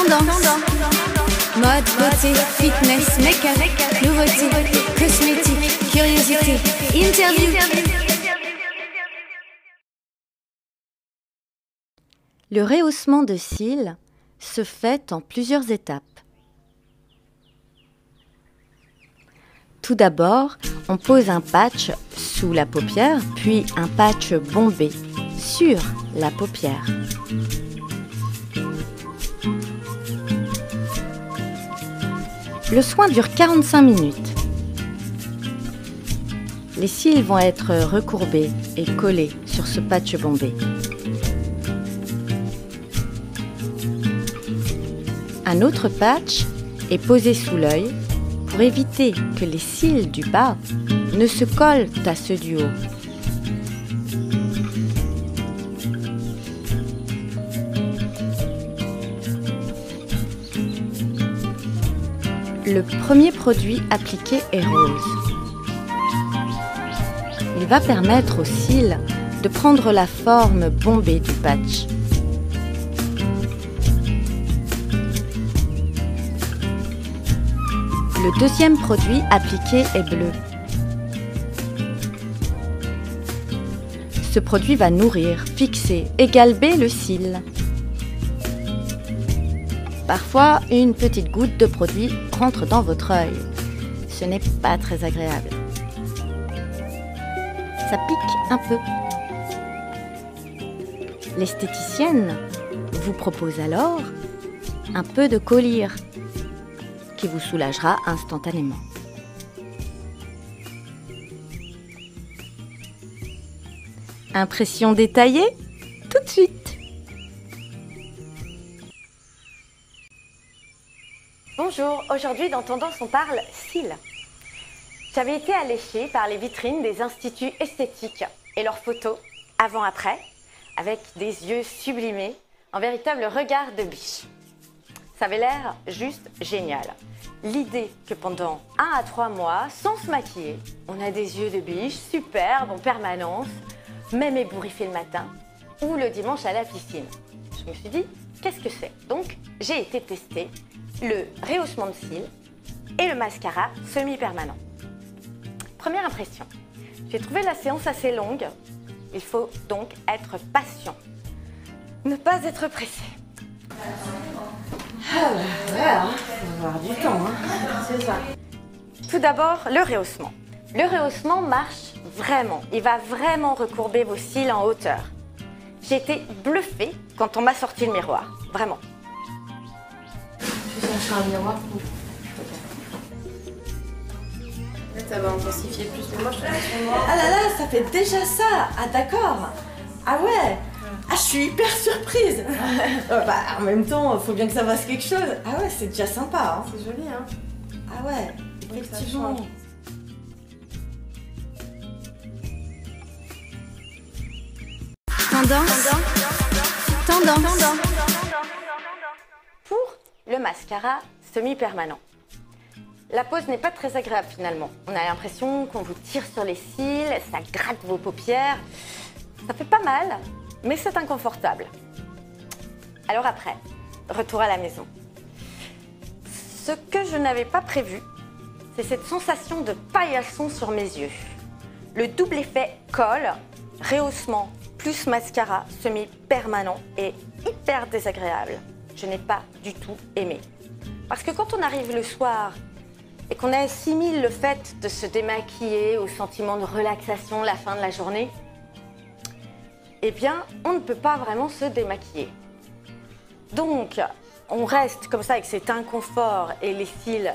Tendance. Mode, beauté, fitness, make-up, nouveauté, cosmétique, curiosité, interview. Le rehaussement de cils se fait en plusieurs étapes. Tout d'abord, on pose un patch sous la paupière, puis un patch bombé sur la paupière. Le soin dure 45 minutes. Les cils vont être recourbés et collés sur ce patch bombé. Un autre patch est posé sous l'œil pour éviter que les cils du bas ne se collent à ceux du haut. Le premier produit appliqué est rose. Il va permettre aux cils de prendre la forme bombée du patch. Le deuxième produit appliqué est bleu. Ce produit va nourrir, fixer et galber le cil. Parfois, une petite goutte de produit rentre dans votre œil. Ce n'est pas très agréable. Ça pique un peu. L'esthéticienne vous propose alors un peu de collyre qui vous soulagera instantanément. Impression détaillée, tout de suite. Bonjour, aujourd'hui dans Tendance on parle cils. J'avais été alléchée par les vitrines des instituts esthétiques et leurs photos avant-après avec des yeux sublimés, un véritable regard de biche. Ça avait l'air juste génial. L'idée que pendant 1 à 3 mois, sans se maquiller, on a des yeux de biche superbes en permanence, même ébouriffés le matin ou le dimanche à la piscine. Je me suis dit, qu'est-ce que c'est? Donc, j'ai été tester le rehaussement de cils et le mascara semi-permanent. Première impression, j'ai trouvé la séance assez longue. Il faut donc être patient. Ne pas être pressé. Ah ouais, faut avoir du temps. C'est ça. Tout d'abord, le rehaussement. Le rehaussement marche vraiment. Il va vraiment recourber vos cils en hauteur. J'ai été bluffée quand on m'a sorti le miroir. Vraiment. Je cherche un miroir pour... Ça va intensifier plus, mais moi je trouve que moi... Ah là là, ça fait déjà ça. Ah d'accord. Ah ouais. Ah, je suis hyper surprise. En même temps, il faut bien que ça fasse quelque chose. Ah ouais, c'est déjà sympa. Hein. C'est joli, hein. Ah ouais, effectivement. Tendance. Pour le mascara semi-permanent. La pose n'est pas très agréable finalement. On a l'impression qu'on vous tire sur les cils, ça gratte vos paupières. Ça fait pas mal, mais c'est inconfortable. Alors après, retour à la maison. Ce que je n'avais pas prévu, c'est cette sensation de paillasson sur mes yeux. Le double effet colle, rehaussement plus mascara semi-permanent est hyper désagréable. Je n'ai pas du tout aimé. Parce que quand on arrive le soir et qu'on assimile le fait de se démaquiller au sentiment de relaxation la fin de la journée, eh bien, on ne peut pas vraiment se démaquiller. Donc, on reste comme ça avec cet inconfort et les cils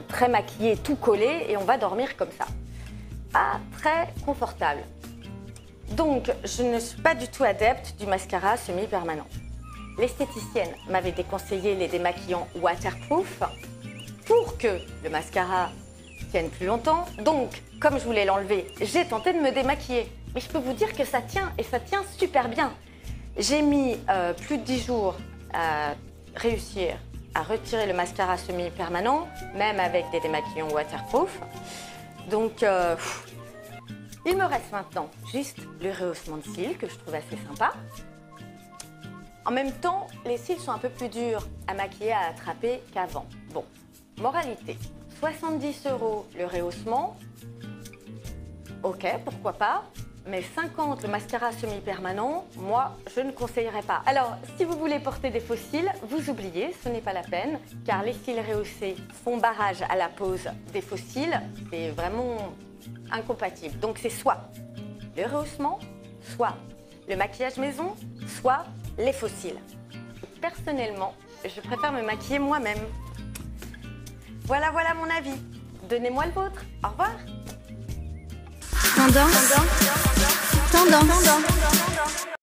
très maquillés, tout collés, et on va dormir comme ça. Pas très confortable. Donc, je ne suis pas du tout adepte du mascara semi-permanent. L'esthéticienne m'avait déconseillé les démaquillants waterproof pour que le mascara tienne plus longtemps. Donc, comme je voulais l'enlever, j'ai tenté de me démaquiller. Mais je peux vous dire que ça tient, et ça tient super bien. J'ai mis plus de 10 jours à réussir à retirer le mascara semi-permanent, même avec des démaquillants waterproof. Donc, il me reste maintenant juste le rehaussement de cils, que je trouve assez sympa. En même temps, les cils sont un peu plus durs à maquiller, à attraper qu'avant. Bon, moralité, 70 € le rehaussement, ok, pourquoi pas, mais 50 le mascara semi-permanent, moi, je ne conseillerais pas. Alors, si vous voulez porter des faux cils, vous oubliez, ce n'est pas la peine, car les cils rehaussés font barrage à la pose des faux cils, c'est vraiment incompatible. Donc c'est soit le rehaussement, soit le maquillage maison, soit les faux cils. Personnellement, je préfère me maquiller moi-même. Voilà mon avis. Donnez-moi le vôtre. Au revoir. Tendance.